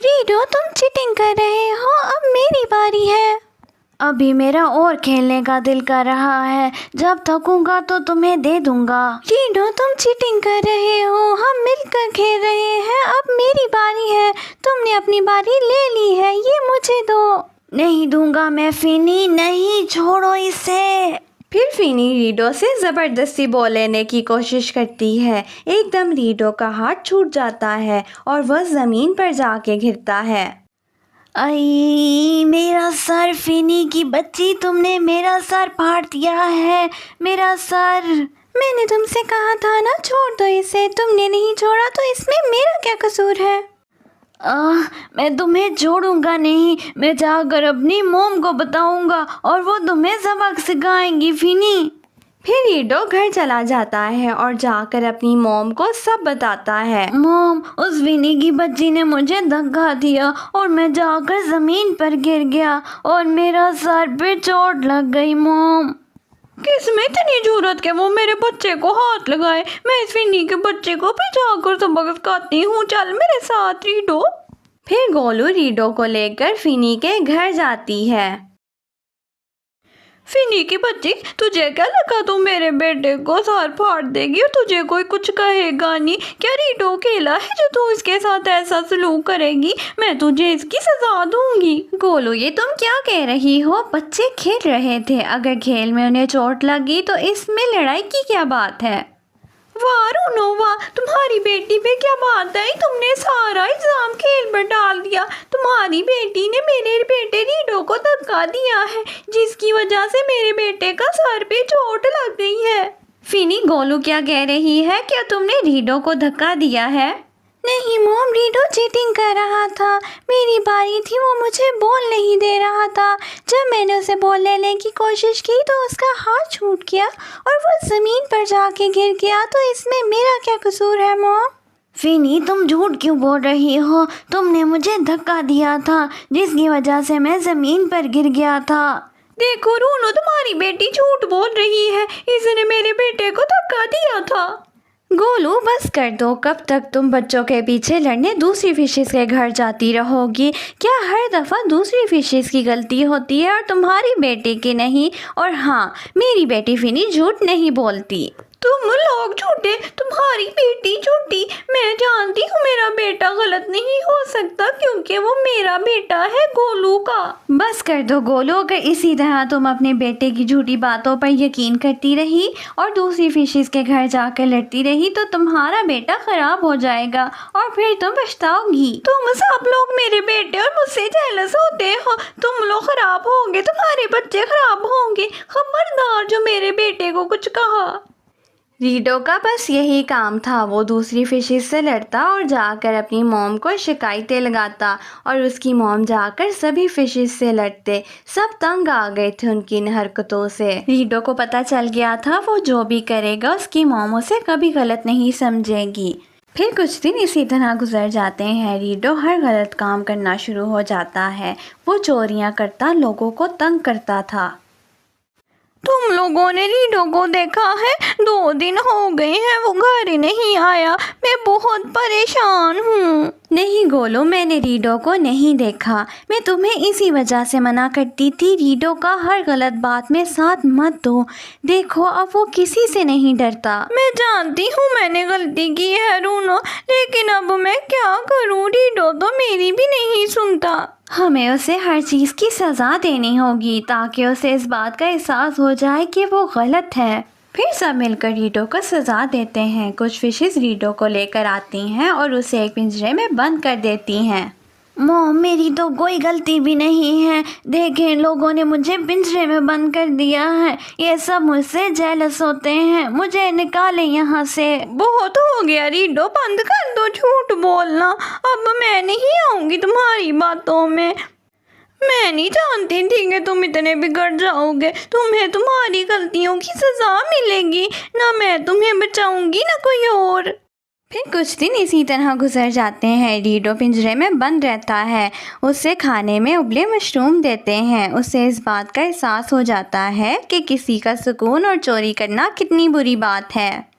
Redo तुम cheating कर रहे हो, अब मेरी बारी है। अभी मेरा और खेलने का दिल कर रहा है, जब थकूंगा तो तुम्हें दे दूंगा। रीडो तुम चीटिंग कर रहे हो, हम मिलकर खेल रहे हैं, अब मेरी बारी है। तुमने अपनी बारी ले ली है, ये मुझे दो। नहीं दूंगा मैं फिनी, नहीं, छोड़ो इसे। फिर फिनी रीडो से ज़बरदस्ती बॉल लेने की कोशिश करती है। एकदम रीडो का हाथ छूट जाता है और वह ज़मीन पर जाके गिरता है। आई मेरा सर, फिनी की बच्ची, तुमने मेरा सर फाड़ दिया है, मेरा सर। मैंने तुमसे कहा था ना छोड़ दो इसे, तुमने नहीं छोड़ा तो इसमें मेरा क्या कसूर है? मैं तुम्हें छोड़ूंगा नहीं, मैं जाकर अपनी मॉम को बताऊंगा और वो तुम्हें सबक सिखाएंगी फिनी। फिर रीडो घर चला जाता है और जाकर अपनी मॉम को सब बताता है। मॉम, उस विनी की बच्ची ने मुझे धक्का दिया और मैं जाकर ज़मीन पर गिर गया और मेरा सर पे चोट लग गई। मॉम, किसमें इतनी जरूरत के वो मेरे बच्चे को हाथ लगाए? मैं इस विनी के बच्चे को भी जाकर सबक सिखाती हूँ, चल मेरे साथ रीडो। फिर गोलू रीडो को लेकर फिनी के घर जाती है। फिनी की बच्ची, तुझे क्या लगा तू मेरे बेटे को सर फाड़ देगी और तुझे कोई कुछ कहेगा नहीं? क्या रीडो अकेला है जो तू इसके साथ ऐसा सलूक करेगी? मैं तुझे इसकी सजा दूंगी। गोलू, ये तुम क्या कह रही हो? बच्चे खेल रहे थे, अगर खेल में उन्हें चोट लगी तो इसमें लड़ाई की क्या बात है? वाह रूनो वाह, तुम्हारी बेटी पे क्या बात आई? तुमने सारा इल्जाम खेल पर डाल दिया। तुम्हारी बेटी ने मेरे बेटे रीडो को धक्का दिया है, जिसकी वजह से मेरे बेटे का सर पे चोट लग गई है। फिनी, गोलू क्या कह रही है? क्या तुमने रीडो को धक्का दिया है? नहीं मॉम, रीडो चीटिंग कर रहा था, मेरी बारी थी, वो मुझे बॉल नहीं दे रहा था। जब मैंने उसे बॉल लेने की कोशिश की तो उसका हाथ छूट गया और वो ज़मीन पर जाके गिर गया, तो इसमें मेरा क्या कसूर है मॉम? फिनी, तुम झूठ क्यों बोल रही हो? तुमने मुझे धक्का दिया था, जिसकी वजह से मैं ज़मीन पर गिर गया था। देखो रूनो, तुम्हारी बेटी झूठ बोल रही है, इसने मेरे बेटे को धक्का दिया था। गोलू, बस कर दो, कब तक तुम बच्चों के पीछे लड़ने दूसरी फिशेस के घर जाती रहोगी? क्या हर दफ़ा दूसरी फिशेस की गलती होती है और तुम्हारी बेटी की नहीं? और हाँ, मेरी बेटी फिनी झूठ नहीं बोलती। तुम लोग झूठे, तुम्हारी बेटी झूठी। मैं जानती हूँ मेरा बेटा गलत नहीं हो सकता, क्योंकि वो मेरा बेटा है गोलू का। बस कर दो गोलू, अगर इसी तरह तुम अपने बेटे की झूठी बातों पर यकीन करती रही और दूसरी फिशेस के घर जाकर लड़ती रही तो तुम्हारा बेटा खराब हो जाएगा और फिर तुम पछताओगी। तुम सब लोग मेरे बेटे और मुझसे जेलस होते हो। तुम लोग खराब होंगे, तुम्हारे बच्चे खराब होंगे। खबरदार जो मेरे बेटे को कुछ कहा। रीडो का बस यही काम था, वो दूसरी फिशेस से लड़ता और जाकर अपनी मॉम को शिकायतें लगाता और उसकी मॉम जाकर सभी फिशेस से लड़ते। सब तंग आ गए थे उनकी इन हरकतों से। रीडो को पता चल गया था वो जो भी करेगा उसकी मॉम उसे कभी गलत नहीं समझेगी। फिर कुछ दिन इसी तरह गुजर जाते हैं। रीडो हर गलत काम करना शुरू हो जाता है। वो चोरियाँ करता, लोगों को तंग करता था। तुम लोगों ने रीडो को देखा है? 2 दिन हो गए हैं वो घर ही नहीं आया, मैं बहुत परेशान हूँ। नहीं गोलू, मैंने रीडो को नहीं देखा, मैं तुम्हें इसी वजह से मना करती थी रीडो का हर गलत बात में साथ मत दो। देखो अब वो किसी से नहीं डरता। मैं जानती हूँ मैंने गलती की है रूनो, लेकिन अब मैं क्या करूँ? रीडो तो मेरी भी नहीं सुनता। हमें उसे हर चीज़ की सज़ा देनी होगी ताकि उसे इस बात का एहसास हो जाए कि वो गलत है। फिर सब मिलकर रीडो को सज़ा देते हैं। कुछ फिशेस रीडो को लेकर आती हैं और उसे एक पिंजरे में बंद कर देती हैं। मॉम, मेरी तो कोई गलती भी नहीं है, देखें लोगों ने मुझे पिंजरे में बंद कर दिया है, ये सब मुझसे जेलस होते हैं, मुझे निकालें यहाँ से। बहुत हो गया रीडो, बंद कर दो झूठ बोलना, अब मैं नहीं आऊँगी तुम्हारी बातों में। मैं नहीं जानती थी कि तुम इतने बिगड़ जाओगे, तुम्हें तुम्हारी गलतियों की सज़ा मिलेगी, ना मैं तुम्हें बचाऊंगी ना कोई और। फिर कुछ दिन इसी तरह गुजर जाते हैं। रीडो पिंजरे में बंद रहता है, उसे खाने में उबले मशरूम देते हैं। उसे इस बात का एहसास हो जाता है कि किसी का सुकून और चोरी करना कितनी बुरी बात है।